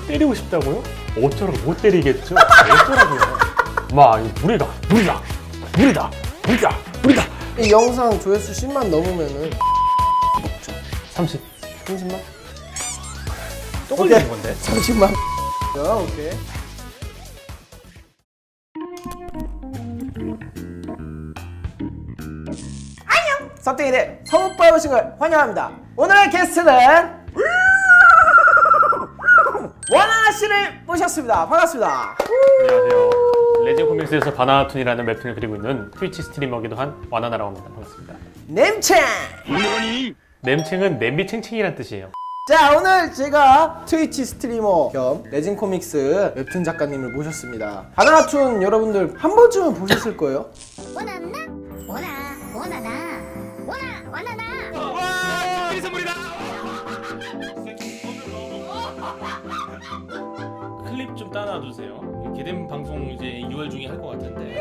때리고 싶다고요? 어쩌라고 못 때리겠죠? 어쩌라고요? 막 물이다. 이 영상 조회수 10만 넘으면은 먹죠. 30만? 또 걸리는 건데? 30만. 자, 오케이. 안녕! 섭땡이들 서울바에 오신 걸 환영합니다. 오늘의 게스트는 원하나 씨를 모셨습니다. 반갑습니다. 안녕하세요. 레진 코믹스에서 바나나툰이라는 웹툰을 그리고 있는 트위치 스트리머기도 한 와나나라고 합니다. 반갑습니다. 냄챙! 냄챙은 냄비챙챙이란 뜻이에요. 자, 오늘 제가 트위치 스트리머 겸 레진 코믹스 웹툰 작가님을 모셨습니다. 바나나툰 여러분들 한 번쯤은 보셨을 거예요. 원하나 와, 선물이다. 클립 좀 따놔주세요. 개된 방송 이제 2월 중에 할 것 같은데.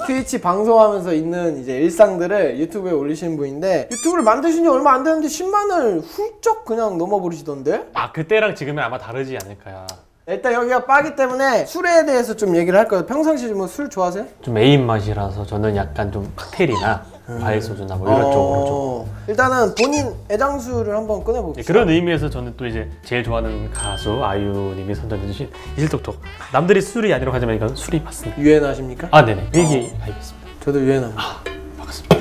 트위치 방송하면서 있는 이제 일상들을 유튜브에 올리시는 분인데 유튜브를 만드신 지 얼마 안 됐는데 10만을 훌쩍 그냥 넘어버리시던데? 아, 그때랑 지금은 아마 다르지 않을까요? 일단 여기가 바기 때문에 술에 대해서 좀 얘기를 할 거예요. 평상시에 뭐 술 좋아하세요? 좀 메인 맛이라서 저는 약간 좀 칵테일이나 과일 소주나 뭐 이런 쪽으로 좀. 일단은 본인 애장술을 한번 꺼내봅시다. 그런 의미에서 저는 또 이제 제일 좋아하는 가수 아이유님이 선전해주신 이슬톡톡. 남들이 술이 아니라고 하지만 이건 술이 맞습니다. 유엔하십니까? 아, 네네. 얘기하겠습니다. 저도 유엔합니다. 반갑습니다.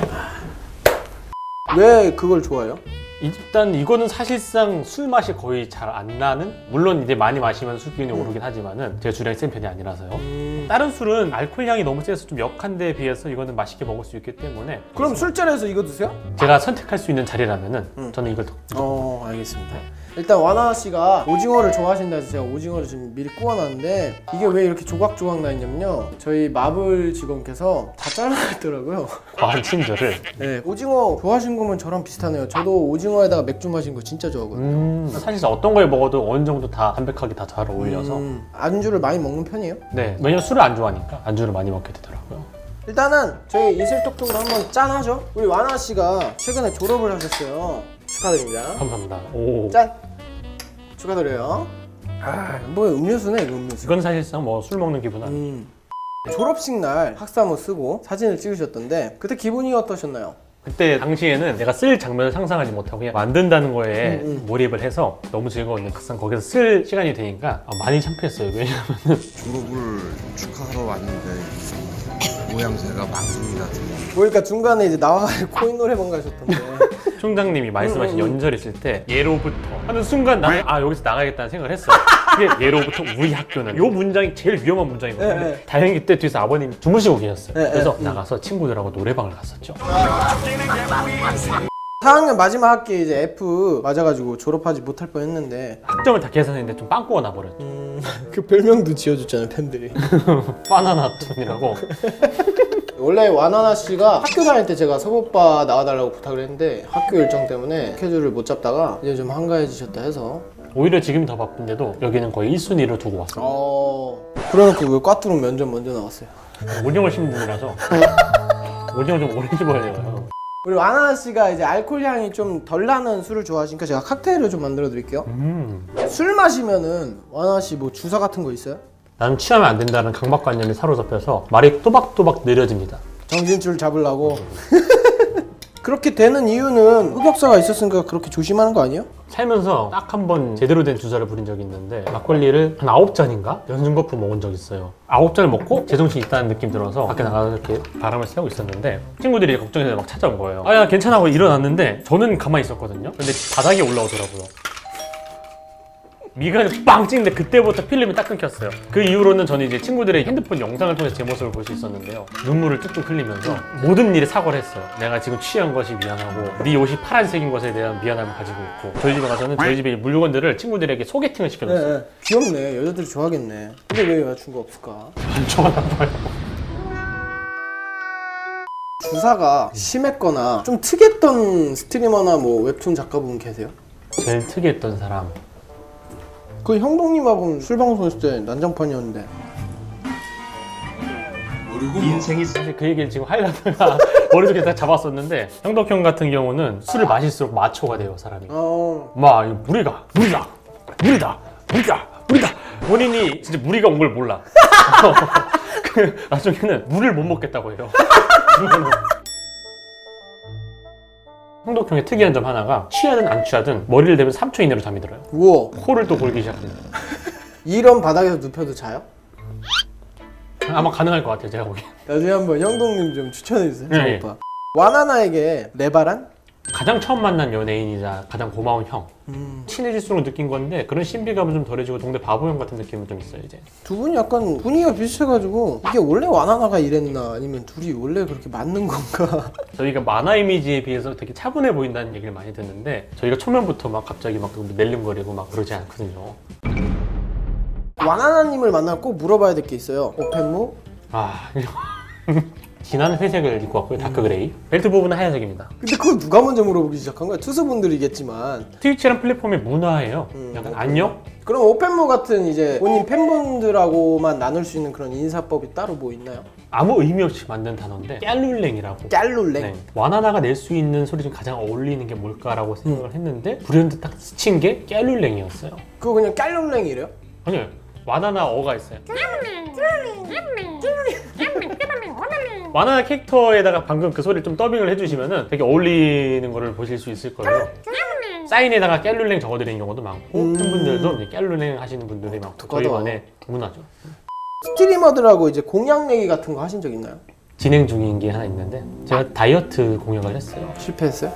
왜 그걸 좋아해요? 일단 이거는 사실상 술 맛이 거의 잘 안 나는? 물론 이제 많이 마시면 술 기운이 오르긴 하지만은 제가 주량이 센 편이 아니라서요. 다른 술은 알코올 향이 너무 세서 좀 역한 데에 비해서 이거는 맛있게 먹을 수 있기 때문에. 그럼 술자리에서 이거 드세요? 제가 선택할 수 있는 자리라면은 저는 이걸 더. 알겠습니다. 일단 와나나 씨가 오징어를 좋아하신다 해서 제가 오징어를 지금 미리 구워놨는데 이게 왜 이렇게 조각조각 나 있냐면요, 저희 마블 직원께서 다 잘라놨더라고요. 과한 친절을. 네, 오징어 좋아하시는 거면 저랑 비슷하네요. 저도 오징어에다가 맥주 마시는 거 진짜 좋아하거든요. 사실 어떤 걸 먹어도 어느 정도 다 담백하게 다 잘 어울려서. 안주를 많이 먹는 편이에요? 네, 왜냐면 술을 안 좋아하니까 안주를 많이 먹게 되더라고요. 일단은 저희 이슬톡톡으로 한번 짠하죠? 우리 와나 씨가 최근에 졸업을 하셨어요. 축하드립니다. 감사합니다. 오. 짠! 축하드려요. 아, 뭐 음료수네, 이거 음료수. 이건 사실상 뭐 술 먹는 기분 아니에요. 졸업식 날 학사모 쓰고 사진을 찍으셨던데 그때 기분이 어떠셨나요? 그때 당시에는 내가 쓸 장면을 상상하지 못하고 그냥 만든다는 거에 몰입을 해서 너무 즐거웠는데 막상 거기서 쓸 시간이 되니까 많이 창피했어요. 왜냐면은 졸업을 축하하러 왔는데 모양새가 망둥이 같은. 보니까 중간에 이제 나와가지고 코인 노래방 가셨던데. 총장님이 말씀하신 연설 있을 때 예로부터 하는 순간 나는 여기서 나가야겠다는 생각을 했어. 이게 예로부터 우리 학교는 요 문장이 제일 위험한 문장이거든요. 네. 다행히 그때 뒤에서 아버님이 주무시고 계셨어요. 네, 그래서 나가서 친구들하고 노래방을 갔었죠. 4학년 마지막 학기에 이제 F 맞아가지고 졸업하지 못할 뻔했는데 학점을 다 계산했는데 좀 빵꾸가 나버렸죠. 그 별명도 지어줬잖아요, 팬들이. 바나나툰이라고. 원래 와나나 씨가 학교 다닐 때 제가 서보빠 나와달라고 부탁을 했는데 학교 일정 때문에 스케줄을 못 잡다가 이제 좀 한가해지셨다 해서 오히려 지금 더 바쁜데도 여기는 거의 1순위로 두고 왔어요. 그래놓고 왜 꽈뚜룩 면접 먼저 나왔어요? 오징어 신분이라서 오징어 좀 오래 집어야 돼요. 우리 와나나 씨가 이제 알코올 향이 좀 덜 나는 술을 좋아하시니까 제가 칵테일을 좀 만들어 드릴게요. 술 마시면은 와나나 씨 뭐 주사 같은 거 있어요? 나는 취하면 안 된다는 강박관념이 사로잡혀서 말이 또박또박 느려집니다. 정신줄 잡으려고. 그렇게 되는 이유는 흑역사가 있었으니까 그렇게 조심하는 거 아니에요? 살면서 딱 한 번 제대로 된 주사를 부린 적이 있는데 막걸리를 한 9잔인가? 연승거푸 먹은 적이 있어요. 9잔을 먹고 제정신이 있다는 느낌 들어서 밖에 나가서 이렇게 바람을 쐬고 있었는데 친구들이 걱정해서 막 찾아온 거예요. 야 괜찮아 하고 일어났는데 저는 가만히 있었거든요. 근데 바닥에 올라오더라고요. 미간을 빵 찍는데 그때부터 필름이 딱 끊겼어요. 그 이후로는 저는 이제 친구들의 핸드폰 영상을 통해서 제 모습을 볼 수 있었는데요. 눈물을 뚝뚝 흘리면서 모든 일에 사과를 했어요. 내가 지금 취한 것이 미안하고 네 옷이 파란색인 것에 대한 미안함을 가지고 있고 저희 집에 가서는 저희 집의 물건들을 친구들에게 소개팅을 시켜줬어요. 네. 귀엽네. 여자들이 좋아하겠네. 근데 왜 여자친구 없을까? 안 좋아하나 봐요. 주사가 심했거나 좀 특이했던 스트리머나 뭐 웹툰 작가분 계세요? 제일 특이했던 사람 그 형동님하고는 술방송 했을 때 난장판이었는데 인생이 사실 그 얘기를 지금 하려다가 머릿속에 딱 잡았었는데 형덕형 같은 경우는 술을 마실수록 마초가 돼요 사람이. 막 무리가 본인이 진짜 무리가 온 걸 몰라. 나중에는 물을 못 먹겠다고 해요. 형덕형의 특이한 점 하나가 취하든 안 취하든 머리를 대면 3초 이내로 잠이 들어요. 우와. 코를 또 골기 시작합니다. 이런 바닥에서 눕혀도 자요? 아마 가능할 것 같아요 제가 보기엔. 나중에 한번 형동님 좀 추천해주세요. 네. 오빠. 와나나에게 레바란? 가장 처음 만난 연예인이자 가장 고마운 형. 친해질수록 느낀 건데 그런 신비감은 좀 덜해지고 동네 바보형 같은 느낌은 좀 있어요 이제. 두 분이 약간 분위기가 비슷해가지고 이게 원래 와나나가 이랬나 아니면 둘이 원래 그렇게 맞는 건가? 저희가 만화 이미지에 비해서 되게 차분해 보인다는 얘기를 많이 듣는데 저희가 초면부터 막 갑자기 막 낼름거리고 막 그러지 않거든요. 와나나님을 만나면 꼭 물어봐야 될 게 있어요. 오펜무? 진한 회색을 입고 왔고요. 다크 그레이. 벨트 부분은 하얀색입니다. 근데 그걸 누가 먼저 물어보기 시작한 거야? 투수분들이겠지만. 트위치란 플랫폼의 문화예요. 약간 안녕? 그럼 오펜무 같은 이제 본인 팬분들하고만 나눌 수 있는 그런 인사법이 따로 뭐 있나요? 아무 의미 없이 만든 단어인데 깨룰랭이라고. 짤룰랭? 네. 와나나가 낼 수 있는 소리 중 가장 어울리는 게 뭘까라고 생각을 했는데 불현듯 딱 스친 게 깨룰랭이었어요. 그거 그냥 짤룰랭이래요? 아니요. 와나나 어가 있어요. 와나나 캐릭터에다가 방금 그 소리를 좀 더빙을 해주시면은 되게 어울리는 거를 보실 수 있을 거예요. 사인에다가 깨룰랭 적어드리는 경우도 많고 팬분들도 이제 깨룰랭 하시는 분들이 많고 저희만의 문화죠. 스트리머들하고 이제 공약 내기 같은 거 하신 적 있나요? 진행 중인 게 하나 있는데 제가 다이어트 공약을 했어요. 실패했어요?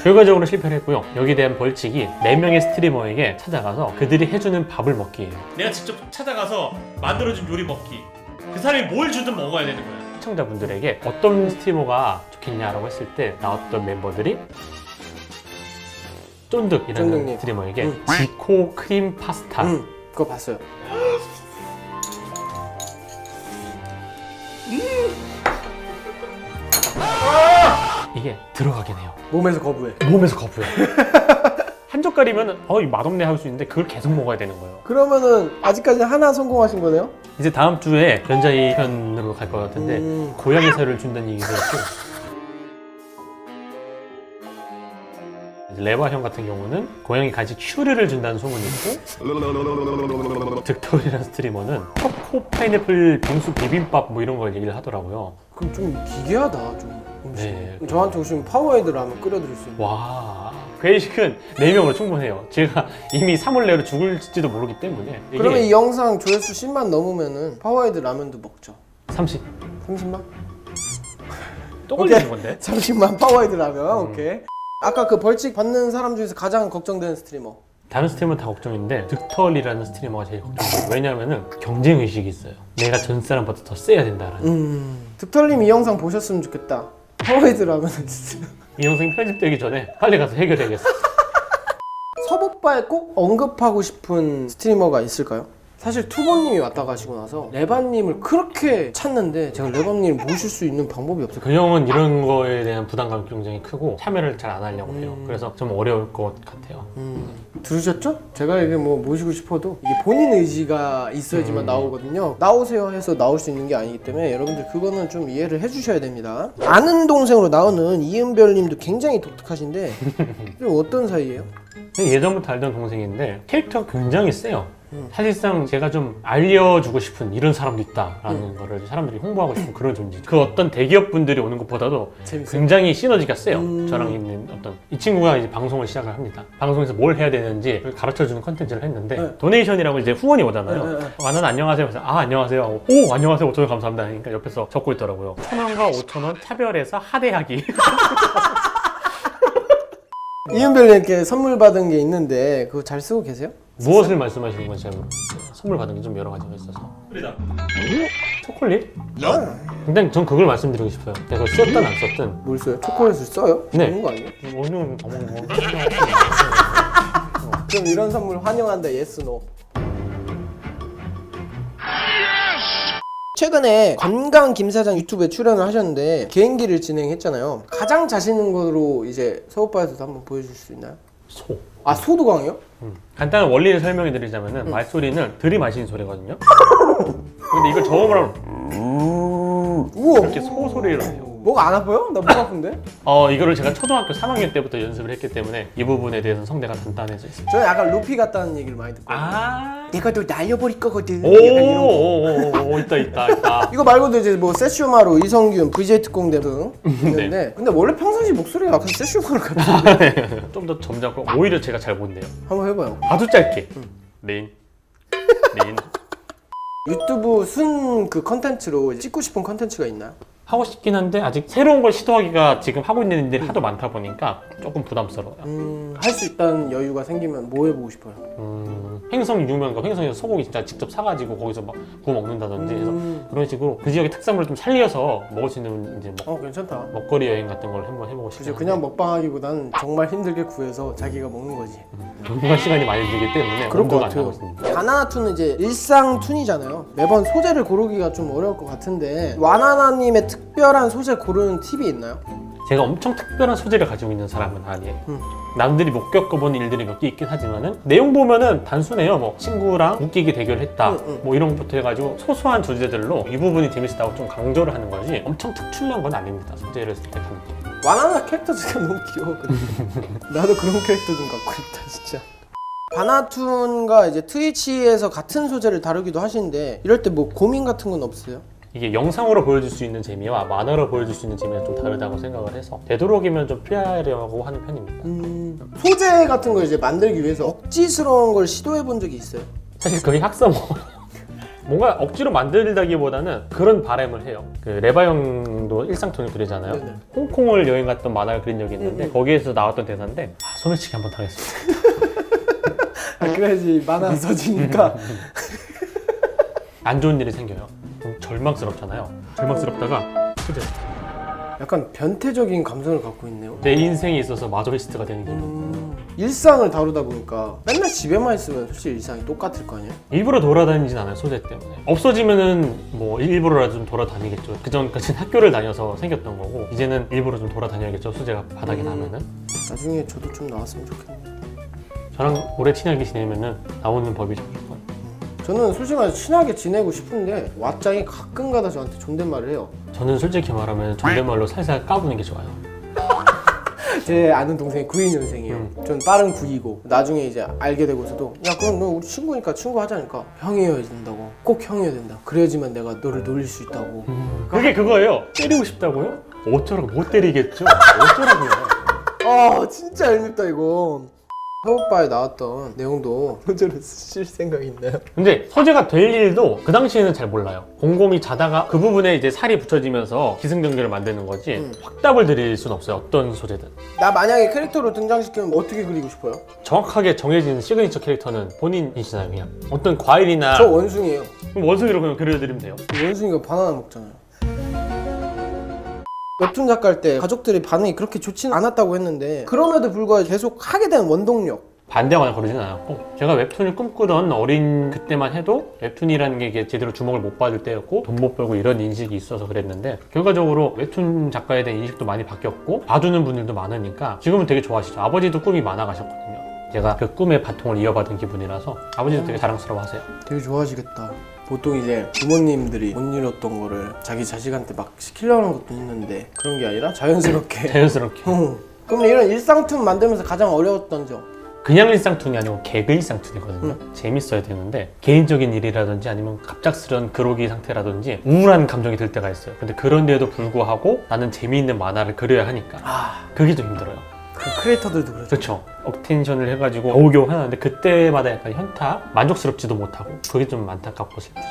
결과적으로 실패를 했고요. 여기에 대한 벌칙이 4명의 스트리머에게 찾아가서 그들이 해주는 밥을 먹기예요. 내가 직접 찾아가서 만들어준 요리 먹기. 그 사람이 뭘 주든 먹어야 되는 거야. 시청자분들에게 어떤 스트리머가 좋겠냐라고 했을 때 나왔던 멤버들이 쫀득이라는 쫀득님. 스트리머에게 지코 크림 파스타. 그거 봤어요. 이게 들어가긴 해요. 몸에서 거부해. 몸에서 거부해. 한 젓갈이면 이거 맛없네 할 수 있는데 그걸 계속 먹어야 되는 거예요. 그러면은 아직까지 하나 성공하신 거네요? 이제 다음 주에 견자이 편으로 갈 것 같은데 고양이 살을 준다는 얘기가 있고 레바 형 같은 경우는 고양이 간식 슈르를 준다는 소문이 있고 득돌이라는 스트리머는 초코 파인애플 빙수 비빔밥 뭐 이런 걸 얘기를 하더라고요. 그럼 좀 기괴하다 좀. 네. 저한테 오시면 파워헤드 라면 끓여드릴 수 있는. 와, 회식은 4명으로 충분해요. 제가 이미 3월 내로 죽을지도 모르기 때문에 이게 그러면 이 영상 조회수 10만 넘으면은 파워헤드 라면도 먹죠. 30. 30만? 또 걸리는 건데? 30만 파워헤드 라면. 오케이. 아까 그 벌칙 받는 사람 중에서 가장 걱정되는 스트리머. 다른 스트리머는 다 걱정인데 득털이라는 스트리머가 제일 걱정돼요. 왜냐면은 경쟁 의식이 있어요. 내가 전 사람보다 더 세야 된다라는. 득털님 이 영상 보셨으면 좋겠다. 파워헤드 라면 해주세요. 이 영상이 편집되기 전에 빨리 가서 해결해야겠어. 섭오빠에 꼭 언급하고 싶은 스트리머가 있을까요? 사실 투보님이 왔다 가시고 나서 레바님을 그렇게 찾는데 제가 레바님을 모실 수 있는 방법이 없어요. 그 형은 이런 거에 대한 부담감이 굉장히 크고 참여를 잘 안 하려고 해요. 그래서 좀 어려울 것 같아요. 들으셨죠? 제가 이게 뭐 모시고 싶어도 이게 본인 의지가 있어야지만 나오거든요. 나오세요 해서 나올 수 있는 게 아니기 때문에 여러분들 그거는 좀 이해를 해주셔야 됩니다. 아는 동생으로 나오는 이은별님도 굉장히 독특하신데 좀 어떤 사이예요? 예전부터 알던 동생인데 캐릭터가 굉장히 세요. 사실상 제가 좀 알려주고 싶은 이런 사람도 있다라는 거를 사람들이 홍보하고 싶은 그런 존재. 그 어떤 대기업 분들이 오는 것보다도 재밌어요. 굉장히 시너지가 세요. 저랑 있는 어떤 이 친구가 이제 방송을 시작을 합니다. 방송에서 뭘 해야 되는지 가르쳐주는 컨텐츠를 했는데 도네이션이라고 이제 후원이 오잖아요. 나는 안녕하세요. 그래서 안녕하세요 하고 오 안녕하세요 5,000원 감사합니다. 그러니까 옆에서 적고 있더라고요. 1,000원과 5,000원 차별해서 하대하기. 이은별님께 선물 받은 게 있는데 그거 잘 쓰고 계세요? 무엇을 말씀하시는 건지 잘 모르겠어요. 선물 받은 게 좀 여러 가지가 있어서. 초콜릿? 근데 전 그걸 말씀드리고 싶어요. 내가 썼든 안 썼든. 뭘 써요? 초콜릿을 써요? 네. 좋은 거 아니에요? 오늘 더 먹는 거. 그럼 이런 선물 환영한다. 예스 노. 최근에 건강 김사장 유튜브에 출연을 하셨는데 개인기를 진행했잖아요. 가장 자신 있는 거로 이제 서오빠에서도 한번 보여줄 수 있나요? 소. 아 소도 강해요? 간단한 원리를 설명해 드리자면은 말소리는 들이마시는 소리거든요. 근데 이걸 저음을 하면 우와. 이렇게 소소리를 해요. 뭐가 안 아파요? 나 목 아픈데? 이거를 제가 초등학교 3학년 때부터 연습을 했기 때문에 이 부분에 대해서는 성대가 단단해져 있습니다. 저는 약간 루피 같다는 얘기를 많이 듣거든요. 내가 너 날려버릴 거거든. 약간 이런 거. 오, 있다. 이거 말고도 이제 뭐 세슈마루, 이성균, VJ 특공대 등 있는데 근데 원래 평상시 목소리가 약간 세슈마루 같은데 좀 더 점잖고 오히려 제가 잘 못 내요. 한번 해봐요. 아주 짧게. 레인. 유튜브 순 그 컨텐츠로 찍고 싶은 컨텐츠가 있나요? 하고 싶긴 한데 아직 새로운 걸 시도하기가 지금 하고 있는 일들이 하도 많다 보니까 조금 부담스러워요. 할 수 있다는 여유가 생기면 뭐 해보고 싶어요? 횡성 유명가 횡성에서 소고기 진짜 직접 사가지고 거기서 막 구워 먹는다든지 해서 그런 식으로 그 지역의 특산물을 좀 살려서 먹을 수 있는 이제 괜찮다. 먹거리 여행 같은 걸 한번 해보고 싶어요. 그냥 먹방하기보단 정말 힘들게 구해서 자기가 먹는 거지. 정말 시간이 많이 들기 때문에 그럴 것 엄두가 안 같아요. 나고 있습니다. 바나나툰은 이제 일상 툰이잖아요. 매번 소재를 고르기가 좀 어려울 것 같은데 와나나님의 특별한 소재 고르는 팁이 있나요? 제가 엄청 특별한 소재를 가지고 있는 사람은 아니에요. 남들이 못 겪어본 일들이 몇 개 있긴 하지만은 내용 보면은 단순해요. 뭐 친구랑 웃기게 대결했다 뭐 이런 것부터 해가지고 소소한 주제들로 이 부분이 재밌었다고 좀 강조를 하는 거지 엄청 특출난 건 아닙니다. 소재를 선택하는 게. 와나나 캐릭터 진짜 너무 귀여워. 나도 그런 캐릭터 좀 갖고 있다 진짜. 바나툰과 이제 트위치에서 같은 소재를 다루기도 하시는데 이럴 때 뭐 고민 같은 건 없어요? 이게 영상으로 보여줄 수 있는 재미와 만화로 보여줄 수 있는 재미가 좀 다르다고 생각을 해서 되도록이면 좀 피하려고 하는 편입니다. 소재 같은 걸 이제 만들기 위해서 억지스러운 걸 시도해 본 적이 있어요? 사실 그게 학습 뭔가 억지로 만들다기보다는 그런 바람을 해요. 그 레바 형도 일상툰을 그리잖아요. 네네. 홍콩을 여행 갔던 만화를 그린 적이 있는데 거기에서 나왔던 대사인데 소매치기 한번 당했습니다. 그래야지 만화 써지니까. 안 좋은 일이 생겨요. 그럼 절망스럽잖아요. 절망스럽다가 소재 약간 변태적인 감성을 갖고 있네요. 내 인생에 있어서 마조리스트가 되는 기분. 일상을 다루다 보니까 맨날 집에만 있으면 솔직히 일상이 똑같을 거 아니에요? 일부러 돌아다니진 않아요. 소재 때문에. 없어지면은 뭐 일부러라도 좀 돌아다니겠죠. 그전까지는 학교를 다녀서 생겼던 거고 이제는 일부러 좀 돌아다녀야겠죠. 소재가 바닥이 나면은. 나중에 저도 좀 나왔으면 좋겠네요. 저랑 오래 친하게 지내면은 나오는 법이 좀 좋아요. 저는 솔직히 말해서 친하게 지내고 싶은데 왓짱이 가끔가다 저한테 존댓말을 해요. 저는 솔직히 말하면 존댓말로 살살 까부는 게 좋아요. 제 아는 동생이 92년생이에요. 전 빠른 9이고 나중에 이제 알게 되고서도 야 그럼 너 우리 친구니까 친구 하자니까 형이어야 된다고. 꼭 형이어야 된다. 그래야지만 내가 너를 놀릴 수 있다고. 그게 그거예요. 때리고 싶다고요? 어쩌라고 못 때리겠죠. 어쩌라고요. 진짜 얄밉다 이거. 해오빠에 나왔던 내용도 소재로 쓰실 생각이 있나요? 근데 소재가 될 일도 그 당시에는 잘 몰라요. 곰곰이 자다가 그 부분에 이제 살이 붙여지면서 기승전결을 만드는 거지 확답을 드릴 순 없어요. 어떤 소재든. 나 만약에 캐릭터로 등장시키면 어떻게 그리고 싶어요? 정확하게 정해진 시그니처 캐릭터는 본인이시나요? 그냥 어떤 과일이나 저 원숭이에요. 그럼 원숭이로 그냥 그려드리면 돼요. 원숭이가 바나나 먹잖아요. 웹툰 작가할 때 가족들의 반응이 그렇게 좋지는 않았다고 했는데 그럼에도 불구하고 계속 하게 된 원동력. 반대하거나 그러진 않았고 제가 웹툰을 꿈꾸던 어린 그때만 해도 웹툰이라는 게 이게 제대로 주목을 못 받을 때였고 돈 못 벌고 이런 인식이 있어서 그랬는데 결과적으로 웹툰 작가에 대한 인식도 많이 바뀌었고 봐주는 분들도 많으니까 지금은 되게 좋아하시죠. 아버지도 꿈이 많아 가셨거든요. 제가 그 꿈의 바통을 이어받은 기분이라서 아버지도 되게 자랑스러워하세요. 되게 좋아하시겠다. 보통 이제 부모님들이 못 이뤘던 거를 자기 자식한테 막 시키려는 것도 있는데 그런 게 아니라 자연스럽게. 자연스럽게. 그럼 이런 일상툰 만들면서 가장 어려웠던 점? 그냥 일상툰이 아니고 개그 일상툰이거든요. 재밌어야 되는데 개인적인 일이라든지 아니면 갑작스런 그로기 상태라든지 우울한 감정이 들 때가 있어요. 근데 그런데도 불구하고 나는 재미있는 만화를 그려야 하니까 그게 좀 힘들어요. 그 크리에이터들도 그렇죠. 그렇죠. 억텐션을 해가지고 겨우겨우 하는데 그때마다 약간 현타, 만족스럽지도 못하고 그게 좀 안타깝고 슬프죠.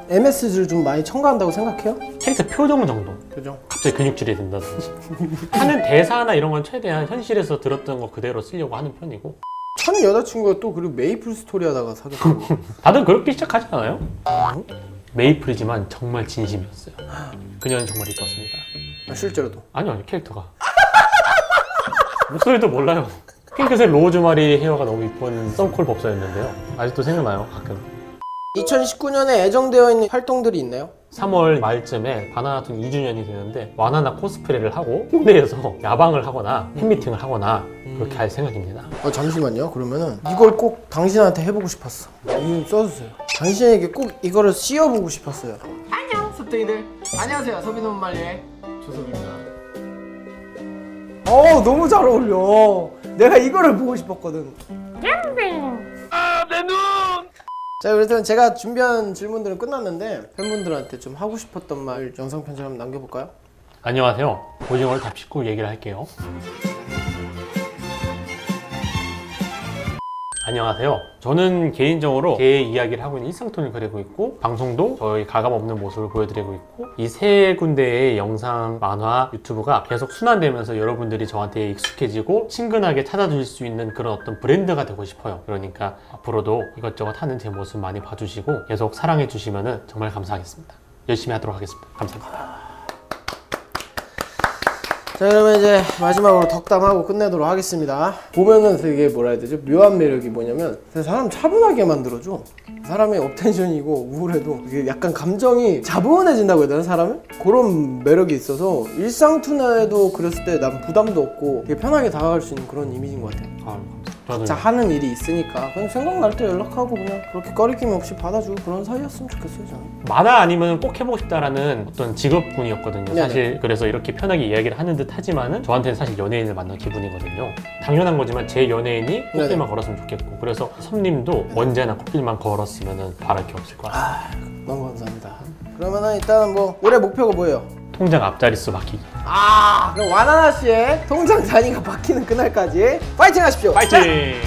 MSG를 좀 많이 첨가한다고 생각해요? 캐릭터 표정 정도. 그죠? 갑자기 근육질이 된다든지 하는 대사나 이런 건 최대한 현실에서 들었던 거 그대로 쓰려고 하는 편이고. 첫 여자친구가 또 그리고 메이플 스토리 하다가 사귀었다고. 다들 그렇게 시작하지 않아요? 메이플이지만 정말 진심이었어요. 그녀는 정말 이뻤습니다. 실제로도? 아니요, 캐릭터가. 목소리도 몰라요. 핑크색 로즈마리 헤어가 너무 이쁜 썬콜 법사였는데요. 아직도 생각나요, 가끔. 2019년에 애정되어 있는 활동들이 있나요? 3월 말쯤에 바나나툰 2주년이 되는데 와나나 코스프레를 하고 홍대에서 야방을 하거나 팬미팅을 하거나 그렇게 할 생각입니다. 잠시만요. 그러면은 이걸 꼭 당신한테 해보고 싶었어. 이름 써주세요. 당신에게 꼭 이거를 씌워보고 싶었어요. 안녕 섭댕이들. 안녕하세요, 소비노문말리의 조섭입니다. 너무 잘 어울려. 내가 이거를 보고 싶었거든. 내 눈! 자, 그래서 제가 준비한 질문들은 끝났는데 팬분들한테 좀 하고 싶었던 말 영상 편지 한번 남겨볼까요? 안녕하세요. 오징어를 다 씹고 얘기를 할게요. 안녕하세요. 저는 개인적으로 제 이야기를 하고 있는 일상톤을 그리고 있고 방송도 저희 가감없는 모습을 보여드리고 있고 이 세 군데의 영상, 만화, 유튜브가 계속 순환되면서 여러분들이 저한테 익숙해지고 친근하게 찾아주실 수 있는 그런 어떤 브랜드가 되고 싶어요. 그러니까 앞으로도 이것저것 하는 제 모습 많이 봐주시고 계속 사랑해 주시면 정말 감사하겠습니다. 열심히 하도록 하겠습니다. 감사합니다. 자, 그러면 이제 마지막으로 덕담하고 끝내도록 하겠습니다. 보면은 되게 뭐라 해야 되죠? 묘한 매력이 뭐냐면 사람 차분하게 만들어줘. 사람의 업텐션이고 우울해도 이게 약간 감정이 차분해진다고 해야 되나, 사람을? 그런 매력이 있어서 일상투나에도 그랬을 때 난 부담도 없고 되게 편하게 다가갈 수 있는 그런 이미지인 것 같아요. 각자 하는 일이 있으니까 그냥 생각날 때 연락하고 그냥 그렇게 꺼리낌 없이 받아주고 그런 사이였으면 좋겠어요, 저는. 만화 아니면 꼭 해보고 싶다라는 어떤 직업군이었거든요. 네네. 사실 그래서 이렇게 편하게 이야기를 하는 듯 하지만은 저한테는 사실 연예인을 만난 기분이거든요. 당연한 거지만 제 연예인이 코끼리만 걸었으면 좋겠고, 그래서 섭님도 언제나 코끼리만 걸었으면은 바랄 게 없을 것 같아요. 너무 감사합니다. 그러면은 일단 뭐 올해 목표가 뭐예요? 통장 앞자릿수 바뀌기. 그럼 와나나 씨의 통장 단위가 바뀌는 그날까지 파이팅 하십시오. 파이팅!